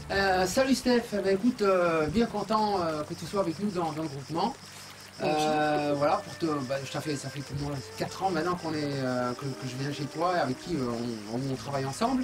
Salut Steph, écoute, bien content que tu sois avec nous dans le groupement. Voilà, ça fait pour moi 4 ans maintenant que je viens chez toi et avec qui on travaille ensemble.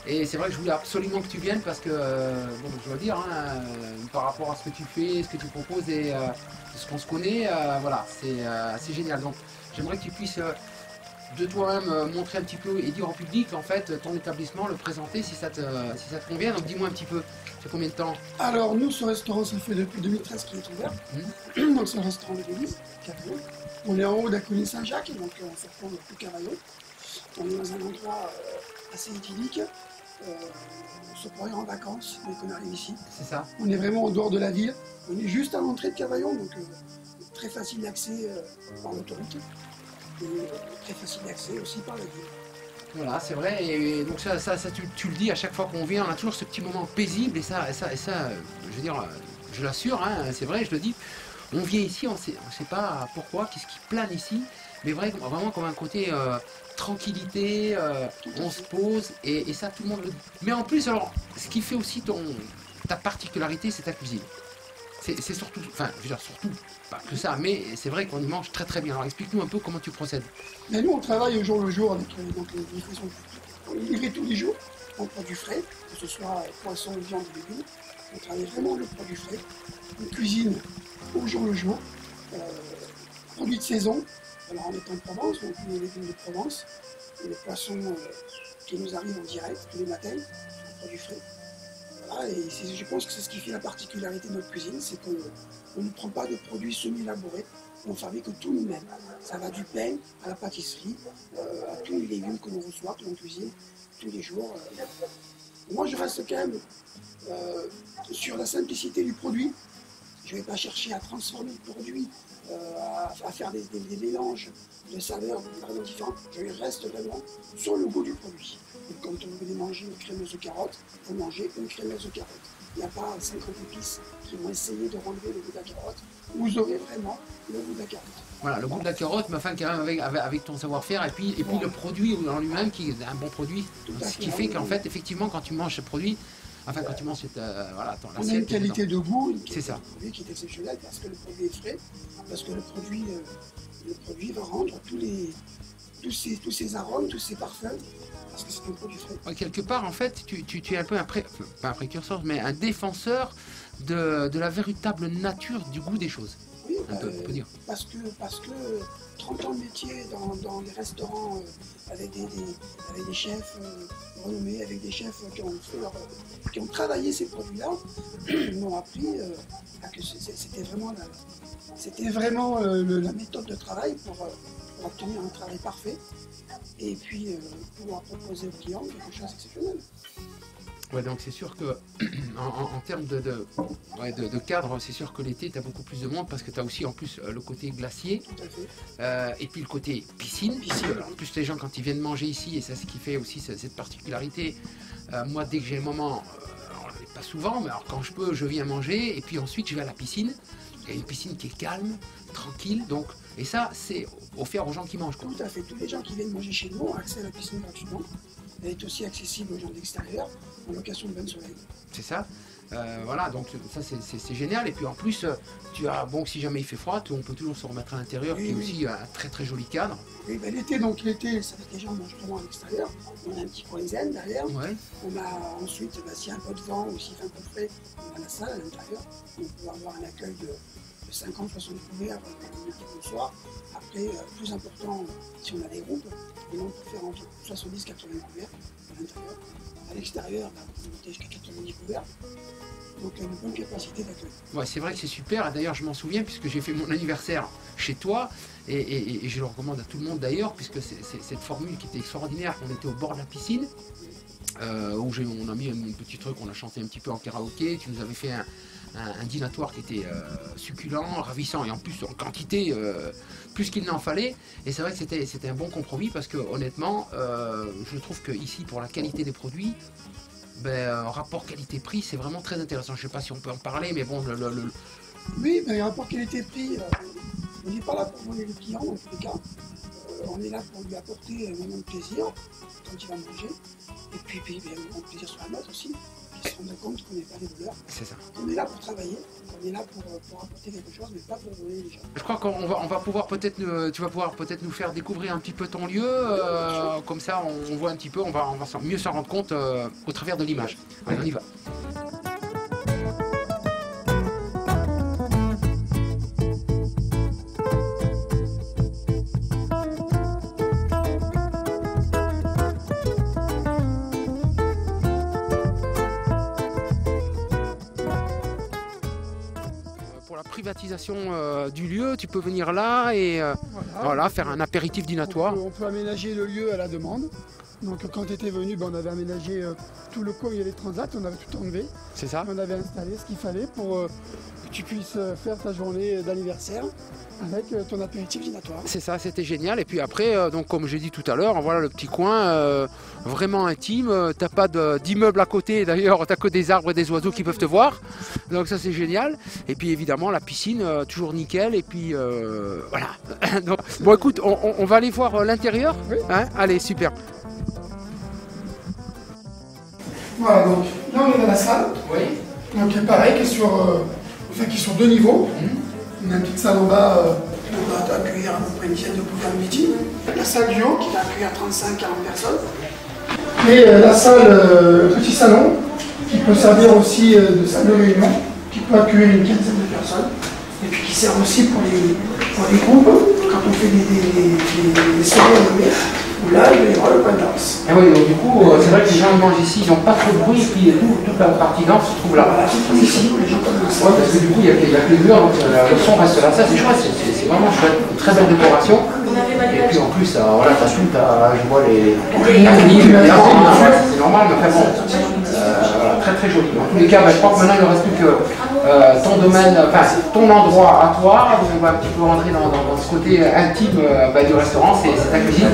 Et c'est vrai que je voulais absolument que tu viennes parce que, bon, je dois dire, hein, par rapport à ce que tu fais, ce que tu proposes et ce qu'on se connaît, voilà, c'est génial. Donc j'aimerais que tu puisses de toi-même montrer un petit peu et dire au public en fait ton établissement, le présenter si ça te convient. Donc dis-moi un petit peu, ça fait combien de temps? Alors, nous, ce restaurant, ça fait depuis 2013 qu'il est ouvert. Donc, c'est un restaurant de l'église, Cavaillon. On est en haut de la colline Saint-Jacques, donc on se retrouve plus Cavaillon. On est dans un endroit assez idyllique. On se croirait en vacances dès qu'on arrive ici. C'est ça. On est vraiment en dehors de la ville. On est juste à l'entrée de Cavaillon, donc très facile d'accès par l'autoroute. Et très facile d'accès aussi par la ville. Voilà, c'est vrai, et donc ça tu le dis à chaque fois qu'on vient, on a toujours ce petit moment paisible, et ça je veux dire, je l'assure, hein, c'est vrai, je le dis, on vient ici, on sait pas pourquoi, qu'est-ce qui plane ici, mais vraiment comme un côté tranquillité, on se pose, et ça tout le monde le dit. Mais en plus, alors, ce qui fait aussi ta particularité, c'est ta cuisine. C'est surtout, enfin, je veux dire surtout, pas que ça, mais c'est vrai qu'on y mange très très bien. Alors explique-nous un peu comment tu procèdes. Mais nous, on travaille au jour le jour avec donc, les livraisons. On est livré tous les jours en produits frais, que ce soit poisson, viande, légumes. On travaille vraiment le produit frais. On cuisine au jour le jour. Produits de saison. Alors on est en Provence, donc les légumes de Provence. Et les poissons qui nous arrivent en direct tous les matins, en produits frais. Voilà, et je pense que c'est ce qui fait la particularité de notre cuisine, c'est qu'on ne prend pas de produits semi-élaborés, on fabrique tout nous-mêmes. Ça va du pain à la pâtisserie, à tous les légumes que l'on reçoit, que l'on cuisine tous les jours. Moi, je reste quand même sur la simplicité du produit. Je ne vais pas chercher à transformer le produit, à faire des mélanges de saveurs vraiment différentes. Je reste vraiment sur le goût du produit. Et quand vous voulez manger une crémeuse de carotte, vous mangez une crémeuse de carotte. Il n'y a pas 50 épices qui vont essayer de relever le goût de la carotte. Vous aurez vraiment le goût de la carotte. Voilà, le goût de la carotte, mais enfin quand même avec ton savoir-faire, et puis le produit en lui-même qui est un bon produit. Ce qui fait qu'en fait, effectivement, quand tu manges ce produit, enfin quand tu manges cette, voilà, ton on a une qualité de goût, c'est ça. Produit qui est exceptionnelle parce que le produit est frais, parce que le produit va rendre tous ces arômes, tous ces parfums, parce que c'est un produit frais. Ouais, quelque part, en fait, tu es un peu pas un précurseur, mais un défenseur de la véritable nature du goût des choses. Oui, on peut dire. Parce que 30 ans de métier dans des restaurants avec des chefs renommés, avec des chefs qui ont travaillé ces produits-là, m'ont appris que c'était vraiment la méthode de travail pour obtenir un travail parfait et puis pouvoir proposer aux clients quelque chose d'exceptionnel. Ouais, donc c'est sûr que en termes de cadre, c'est sûr que l'été, tu as beaucoup plus de monde parce que tu as aussi en plus le côté glacier. Tout à fait. Et puis le côté piscine. En plus, les gens, quand ils viennent manger ici, et c'est ce qui fait aussi cette particularité, moi, dès que j'ai un moment, alors, pas souvent, mais alors, quand je peux, je viens manger et puis ensuite je vais à la piscine. Il y a une piscine qui est calme, tranquille, donc, et ça, c'est offert aux gens qui mangent, quoi. Tout à fait. Tous les gens qui viennent manger chez nous ont accès à la piscine gratuitement. Elle est aussi accessible aux gens de l'extérieur, en location de bain de soleil. C'est ça. Voilà, donc ça c'est génial. Et puis en plus, tu as, bon, si jamais il fait froid, on peut toujours se remettre à l'intérieur, qui est aussi un très très joli cadre. Oui, ben l'été, ça fait que les gens mangent vraiment à l'extérieur. On a un petit coin zen derrière. Ouais. On a ensuite, s'il y a un peu de vent ou s'il fait un peu frais, on a la salle à l'intérieur. On peut avoir un accueil de 50-60 couverts le soir. Après, plus important, si on a des groupes, on peut faire entre 70-80 couverts à l'intérieur. À l'extérieur, on peut monter jusqu'à 90 couverts. Donc une bonne capacité d'accueil. Ouais, c'est vrai que c'est super. D'ailleurs, je m'en souviens puisque j'ai fait mon anniversaire chez toi et je le recommande à tout le monde d'ailleurs, puisque c'est cette formule qui était extraordinaire. On était au bord de la piscine. Où on a mis un petit truc, on a chanté un petit peu en karaoké, tu nous avais fait un dînatoire qui était succulent, ravissant et en plus en quantité plus qu'il n'en fallait, et c'est vrai que c'était un bon compromis parce que honnêtement je trouve que ici pour la qualité des produits, rapport qualité-prix c'est vraiment très intéressant. Je sais pas si on peut en parler, mais bon Oui, mais rapport qualité-prix, on n'est pas là pour voler le client dans tous les cas. On est là pour lui apporter un moment de plaisir quand il va manger. Et puis un moment de plaisir sur la note aussi. qu'ils se rendent compte qu'on n'est pas des voleurs. C'est ça. On est là pour travailler, on est là pour apporter quelque chose, mais pas pour voler les gens. Je crois qu'on va pouvoir peut-être, tu vas pouvoir peut-être nous faire découvrir un petit peu ton lieu, comme ça on voit un petit peu, on va mieux s'en rendre compte au travers de l'image. Allez, on y va. Privatisation du lieu, tu peux venir là et voilà, faire un apéritif dînatoire. On peut aménager le lieu à la demande. Donc quand tu étais venu, on avait aménagé tout le coin où il y avait les transats, on avait tout enlevé. C'est ça. On avait installé ce qu'il fallait pour que tu puisses faire ta journée d'anniversaire avec ton apéritif dînatoire. C'est ça, c'était génial. Et puis après, donc comme j'ai dit tout à l'heure, voilà le petit coin vraiment intime. T'as pas d'immeuble à côté, d'ailleurs, t'as que des arbres et des oiseaux qui peuvent te voir. Donc ça c'est génial. Et puis évidemment la piscine, toujours nickel. Et puis voilà. Donc, bon écoute, on va aller voir l'intérieur. Oui. Hein, allez, super. Voilà, donc là on est dans la salle. Oui. Donc pareil, qui est sur 2 niveaux. On a une petite salle en bas, on va accueillir à peu près une dizaine de bouffées de meeting. La salle du haut qui va accueillir 35-40 personnes. Et la salle, le petit salon, qui peut servir aussi de salle de réunion, qui peut accueillir une quinzaine de personnes. Et puis qui sert aussi pour les groupes, quand on fait des soirées nommées, où là il va y avoir le point de danse. Et oui, donc du coup, c'est vrai que les gens mangent ici, ils n'ont pas trop de bruit, et puis toute la partie danse se trouve là. Voilà, c'est ici où les gens commencent. Ouais, parce que du coup, il n'y a que les murs, donc le son reste là. Ça, c'est chouette, c'est vraiment chouette. Une très belle décoration. Et puis en plus, voilà, t'as tout, je vois les livres, c'est normal, mais enfin bon, voilà, très très joli. En tous les cas, je crois que maintenant, il ne reste plus que ton domaine, enfin, ton endroit à toi. Donc on va un petit peu rentrer dans ce côté intime du restaurant, c'est ta cuisine.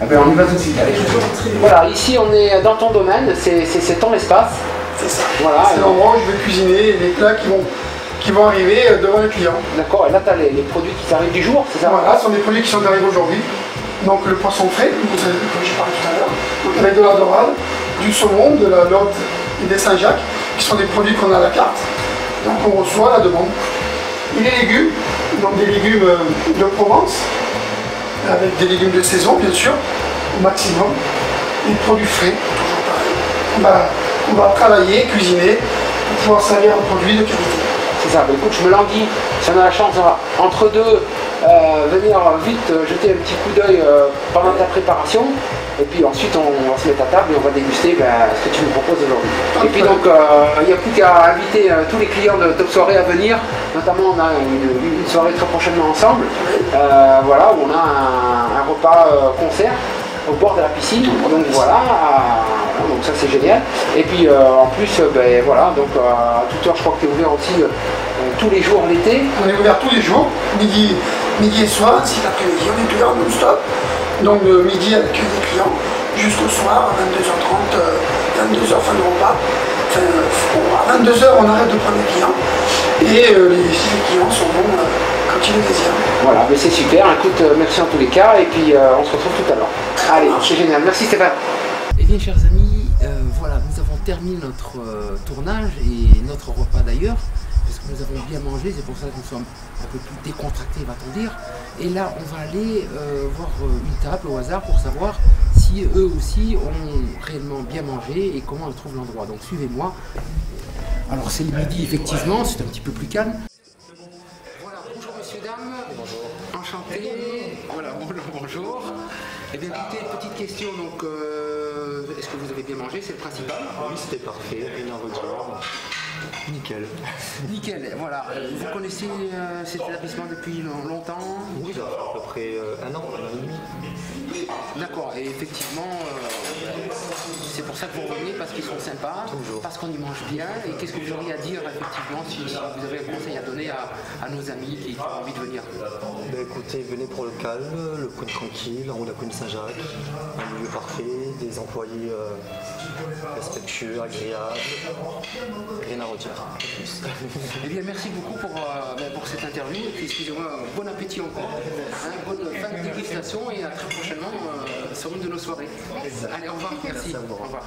On y va tout de suite. Allez. Voilà, ici, on est dans ton domaine, c'est ton espace. C'est ça. Voilà, c'est l'endroit où je vais cuisiner les plats qui vont arriver devant les clients. D'accord, et là tu as les produits qui t'arrivent du jour, c'est ça? Voilà, ce sont des produits qui sont arrivés aujourd'hui. Donc le poisson frais, comme j'ai parlé tout à l'heure, avec de la dorade, du saumon, de la lotte et des Saint-Jacques, qui sont des produits qu'on a à la carte. Donc on reçoit à la demande. Et les légumes, donc des légumes de Provence, avec des légumes de saison bien sûr, au maximum. Et produits frais, toujours pareil. On va travailler, cuisiner, pour pouvoir servir un produit de qualité. C'est ça, bah, écoute, je me languis, si on a la chance, on va, entre deux, venir vite jeter un petit coup d'œil pendant ta préparation. Et puis ensuite, on va se mettre à table et on va déguster ce que tu nous proposes aujourd'hui. Et puis donc, il n'y a plus qu'à inviter tous les clients de Top Soirée à venir. Notamment, on a une soirée très prochainement ensemble, voilà, où on a un repas concert au bord de la piscine. Donc voilà, donc ça c'est génial. Et puis en plus, voilà, donc à toute heure, je crois que tu es ouvert aussi tous les jours l'été. On est ouvert tous les jours, midi et soir, ainsi l'après-midi, on est ouvert non-stop. Donc de midi avec les clients, jusqu'au soir, à 22h30, 22h fin de repas. Enfin, à 22h, on arrête de prendre les clients. Et les clients sont bons quand ils les désirent. Voilà, mais c'est super. Écoute, merci en tous les cas. Et puis on se retrouve tout à l'heure. Allez, c'est génial. Merci Stéphane. Eh bien, chers amis, voilà, nous avons terminé notre tournage et notre repas d'ailleurs. Parce que nous avons bien mangé, c'est pour ça que nous sommes un peu plus décontractés, va-t-on dire. Et là, on va aller voir une table au hasard pour savoir si eux aussi ont réellement bien mangé et comment ils trouvent l'endroit. Donc suivez-moi. Alors c'est le midi, effectivement, c'est un petit peu plus calme. Voilà, bonjour messieurs, dames. Bonjour. Enchanté. Voilà, bonjour. Eh bien écoutez, petite question, donc est-ce que vous avez bien mangé, c'est le principal? Oui, c'était parfait, rien à redire. Nickel. Nickel, voilà. Vous connaissez cet établissement depuis longtemps? Oui, ça fait à peu près un an et demi. D'accord, et effectivement, c'est pour ça que vous revenez, parce qu'ils sont sympas, toujours, parce qu'on y mange bien. Et qu'est-ce que vous auriez à dire, effectivement, si vous avez un conseil à donner à nos amis qui ont envie de venir? Ben, écoutez, venez pour le calme, le coin tranquille, en haut de la commune Saint-Jacques, un milieu parfait, des employés respectueux, agréables, rien à redire. Eh bien, merci beaucoup pour cette interview, et puis excusez-moi, bon appétit encore, bonne fin de dégustation, et à très prochainement sur une de nos soirées. Allez, au revoir, merci. Au revoir.